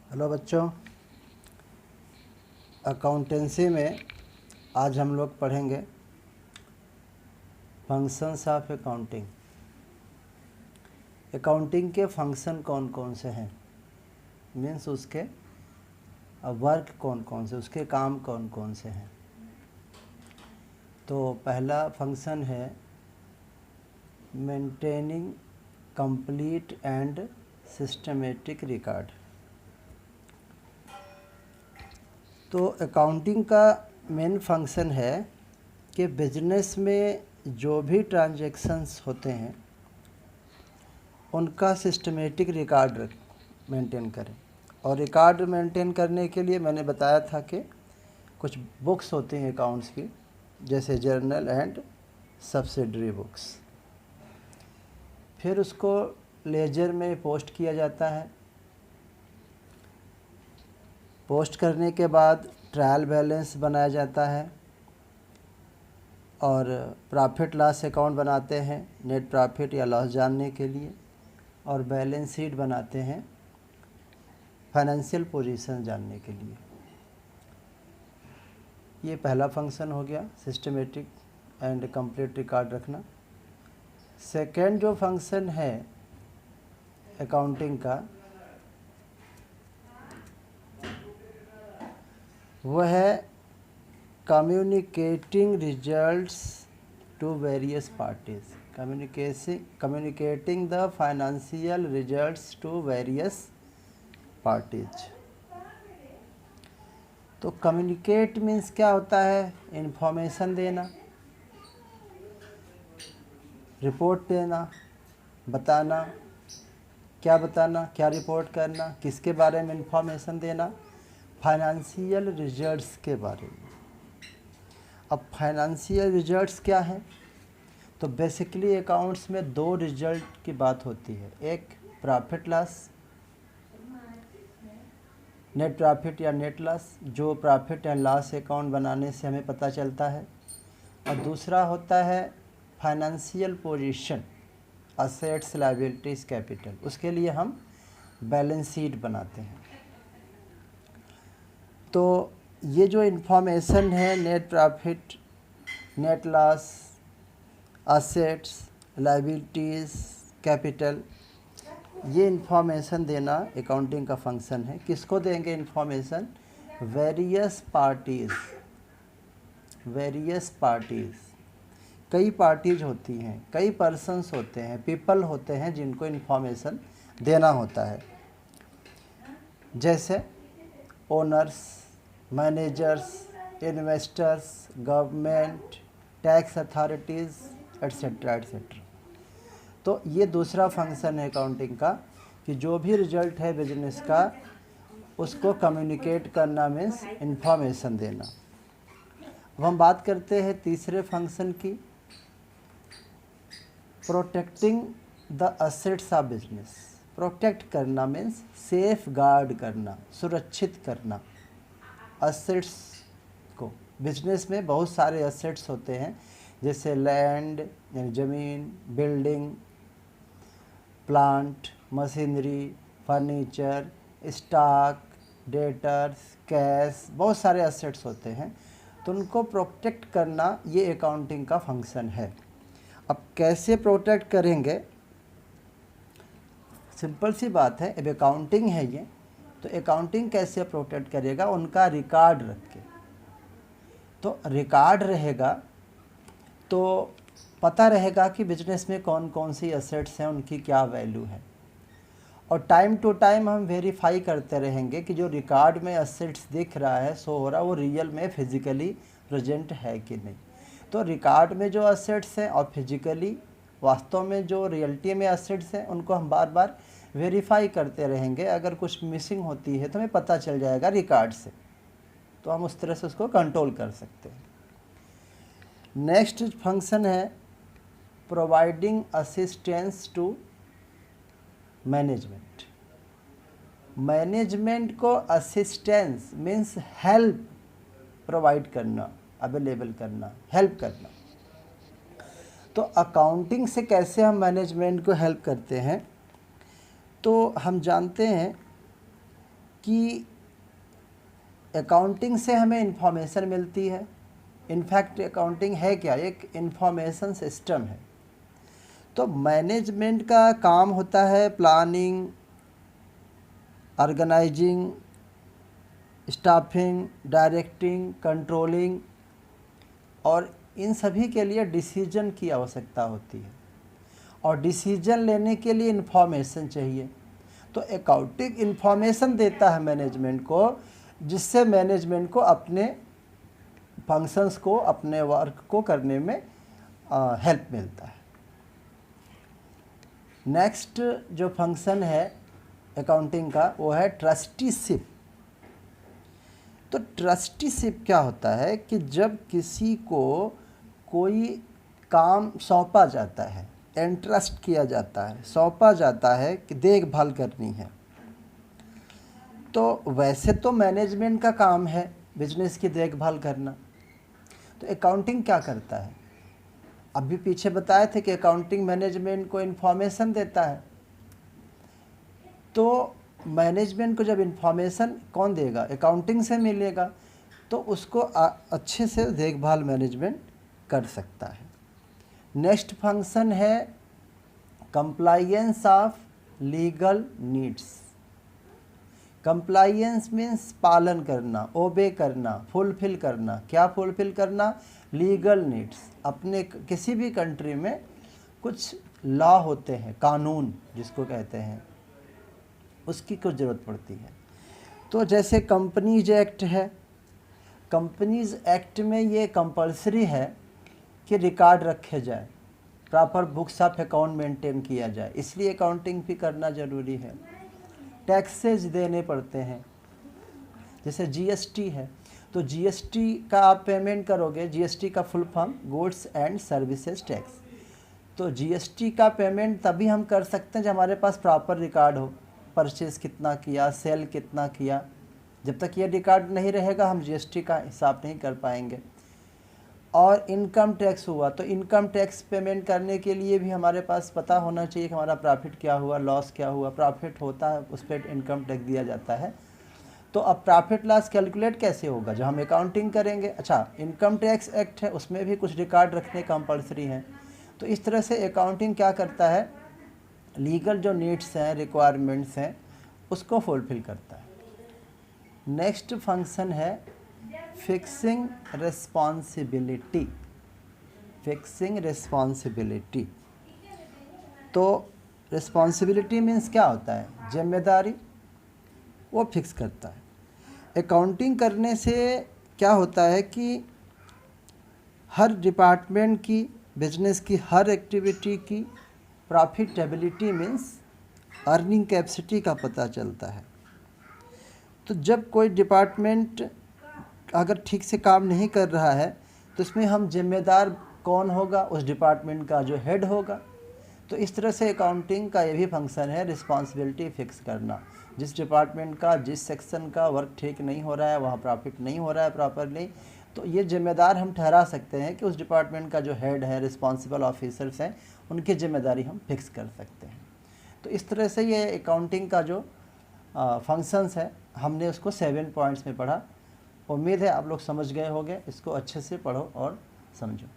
Hello बच्चों, accountancy में आज हम लोग पढ़ेंगे फंक्शंस ऑफ अकाउंटिंग। अकाउंटिंग के फंक्शन कौन कौन से हैं, मीन्स उसके वर्क कौन कौन से, उसके काम कौन कौन से हैं। तो पहला फंक्शन है maintaining complete and systematic record. तो अकाउंटिंग का मेन फंक्शन है कि बिजनेस में जो भी ट्रांजैक्शंस होते हैं उनका सिस्टमेटिक रिकॉर्ड मेंटेन करें। और रिकॉर्ड मेंटेन करने के लिए मैंने बताया था कि कुछ बुक्स होती हैं अकाउंट्स की, जैसे जर्नल एंड सब्सिडरी बुक्स। फिर उसको लेजर में पोस्ट किया जाता है। पोस्ट करने के बाद ट्रायल बैलेंस बनाया जाता है और प्रॉफिट लॉस अकाउंट बनाते हैं नेट प्रॉफिट या लॉस जानने के लिए, और बैलेंस शीट बनाते हैं फाइनेंशियल पोजीशन जानने के लिए। ये पहला फंक्शन हो गया, सिस्टमेटिक एंड कंप्लीट रिकॉर्ड रखना। सेकेंड जो फंक्शन है अकाउंटिंग का, वह है communicating results to various parties. Communicating the financial results to various parties. तो कम्युनिकेट मीन्स क्या होता है? इन्फॉर्मेशन देना, रिपोर्ट देना, बताना। क्या बताना, क्या रिपोर्ट करना, किसके बारे में इन्फॉर्मेशन देना? फाइनेंशियल रिजल्ट्स के बारे में। अब फाइनेंशियल रिजल्ट्स क्या हैं? तो बेसिकली अकाउंट्स में दो रिजल्ट की बात होती है, एक प्रॉफिट लॉस, नेट प्रॉफिट या नेट लॉस, जो प्रॉफिट एंड लॉस अकाउंट बनाने से हमें पता चलता है, और दूसरा होता है financial position, assets, liabilities, capital. उसके लिए हम बैलेंस शीट बनाते हैं। तो ये जो इन्फॉर्मेशन है, net profit, net loss, assets, liabilities, capital, ये इन्फॉर्मेशन देना अकाउंटिंग का फंक्शन है। किसको देंगे information? Various parties. Various parties, कई पार्टीज होती हैं, कई पर्सन्स होते हैं, पीपल होते हैं जिनको इन्फॉर्मेशन देना होता है, जैसे owners, managers, investors, government, tax authorities, etcetera etcetera. तो ये दूसरा फंक्शन है अकाउंटिंग का कि जो भी रिजल्ट है बिजनेस का उसको कम्युनिकेट करना, मीन्स इन्फॉर्मेशन देना। अब हम बात करते हैं तीसरे फंक्शन की, protecting the assets of business. Protect करना मीन्स सेफ गार्ड करना, सुरक्षित करना असेट्स को। बिजनेस में बहुत सारे असेट्स होते हैं, जैसे लैंड यानी ज़मीन, building, plant, machinery, furniture, stock, debtors, cash, बहुत सारे असेट्स होते हैं। तो उनको प्रोटेक्ट करना ये अकाउंटिंग का फंक्शन है। अब कैसे प्रोटेक्ट करेंगे? सिंपल सी बात है, अब अकाउंटिंग है ये, तो अकाउंटिंग कैसे प्रोटेक्ट करेगा? उनका रिकॉर्ड रख के। तो रिकॉर्ड रहेगा तो पता रहेगा कि बिजनेस में कौन कौन सी एसेट्स हैं, उनकी क्या वैल्यू है। और टाइम टू टाइम हम वेरीफाई करते रहेंगे कि जो रिकॉर्ड में एसेट्स दिख रहा है, शो हो रहा है, वो रियल में फिजिकली प्रेजेंट है कि नहीं। तो रिकॉर्ड में जो एसेट्स हैं और फिजिकली वास्तव में जो रियलिटी में एसेट्स हैं, उनको हम बार बार वेरीफाई करते रहेंगे। अगर कुछ मिसिंग होती है तो हमें पता चल जाएगा रिकॉर्ड से, तो हम उस तरह से उसको कंट्रोल कर सकते हैं। नेक्स्ट फंक्शन है providing assistance to management. Management को असिस्टेंस मीन्स हेल्प प्रोवाइड करना, अवेलेबल करना, हेल्प करना। तो अकाउंटिंग से कैसे हम मैनेजमेंट को हेल्प करते हैं? तो हम जानते हैं कि अकाउंटिंग से हमें इंफॉर्मेशन मिलती है। इनफैक्ट अकाउंटिंग है क्या, एक इंफॉर्मेशन सिस्टम है। तो मैनेजमेंट का काम होता है planning, organising, staffing, directing, controlling, और इन सभी के लिए डिसीजन की आवश्यकता होती है, और डिसीजन लेने के लिए इंफॉर्मेशन चाहिए। तो अकाउंटिंग इंफॉर्मेशन देता है मैनेजमेंट को, जिससे मैनेजमेंट को अपने फंक्शंस को, अपने वर्क को करने में हेल्प मिलता है। नेक्स्ट जो फंक्शन है अकाउंटिंग का वो है ट्रस्टीशिप। तो ट्रस्टीशिप क्या होता है कि जब किसी को कोई काम सौंपा जाता है, एंट्रस्ट किया जाता है, सौंपा जाता है कि देखभाल करनी है, तो वैसे तो मैनेजमेंट का काम है बिजनेस की देखभाल करना। तो अकाउंटिंग क्या करता है, अभी पीछे बताए थे कि अकाउंटिंग मैनेजमेंट को इन्फॉर्मेशन देता है। तो मैनेजमेंट को जब इन्फॉर्मेशन कौन देगा, अकाउंटिंग से मिलेगा, तो उसको अच्छे से देखभाल मैनेजमेंट कर सकता है। नेक्स्ट फंक्शन है compliance of legal needs. Compliance means पालन करना, ओबे करना, फुलफिल करना। क्या फुलफिल करना, लीगल नीड्स। अपने किसी भी कंट्री में कुछ लॉ होते हैं, कानून जिसको कहते हैं, उसकी कुछ ज़रूरत पड़ती है। तो जैसे कंपनीज एक्ट है, कंपनीज एक्ट में ये कंपलसरी है कि रिकॉर्ड रखे जाए, proper books of account maintain किया जाए, इसलिए अकाउंटिंग भी करना ज़रूरी है। टैक्सेज देने पड़ते हैं, जैसे जीएसटी है, तो जीएसटी का आप पेमेंट करोगे, जीएसटी का full form goods and services tax. तो जीएसटी का पेमेंट तभी हम कर सकते हैं जब हमारे पास प्रॉपर रिकॉर्ड हो, परचेज कितना किया, सेल कितना किया। जब तक ये रिकॉर्ड नहीं रहेगा हम जीएसटी का हिसाब नहीं कर पाएंगे। और इनकम टैक्स हुआ, तो इनकम टैक्स पेमेंट करने के लिए भी हमारे पास पता होना चाहिए कि हमारा प्रॉफिट क्या हुआ, लॉस क्या हुआ। प्रॉफिट होता है उस पर इनकम टैक्स दिया जाता है। तो अब प्रॉफिट लॉस कैलकुलेट कैसे होगा, जो हम अकाउंटिंग करेंगे। अच्छा, इनकम टैक्स एक्ट है, उसमें भी कुछ रिकॉर्ड रखने कंपलसरी है। तो इस तरह से अकाउंटिंग क्या करता है, लीगल जो नीड्स हैं, रिक्वायरमेंट्स हैं, उसको फुलफिल करता है। नेक्स्ट फंक्शन है फिक्सिंग रिस्पॉन्सिबिलिटी। फिक्सिंग रिस्पॉन्सिबिलिटी, तो रिस्पॉन्सिबिलिटी मीन्स क्या होता है, जिम्मेदारी, वो फिक्स करता है। अकाउंटिंग करने से क्या होता है कि हर डिपार्टमेंट की, बिजनेस की हर एक्टिविटी की प्रॉफिटेबिलिटी मीन्स अर्निंग कैपेसिटी का पता चलता है। तो जब कोई डिपार्टमेंट अगर ठीक से काम नहीं कर रहा है तो इसमें हम जिम्मेदार कौन होगा, उस डिपार्टमेंट का जो हेड होगा। तो इस तरह से अकाउंटिंग का ये भी फंक्शन है, रिस्पॉन्सिबिलिटी फिक्स करना। जिस डिपार्टमेंट का, जिस सेक्शन का वर्क ठीक नहीं हो रहा है, वहाँ प्रॉफिट नहीं हो रहा है प्रॉपरली, तो ये जिम्मेदार हम ठहरा सकते हैं कि उस डिपार्टमेंट का जो हेड है, रिस्पॉन्सिबल ऑफिसर्स हैं, उनकी जिम्मेदारी हम फिक्स कर सकते हैं। तो इस तरह से ये अकाउंटिंग का जो फंक्शंस है हमने उसको 7 पॉइंट्स में पढ़ा। उम्मीद है आप लोग समझ गए होंगे। इसको अच्छे से पढ़ो और समझो।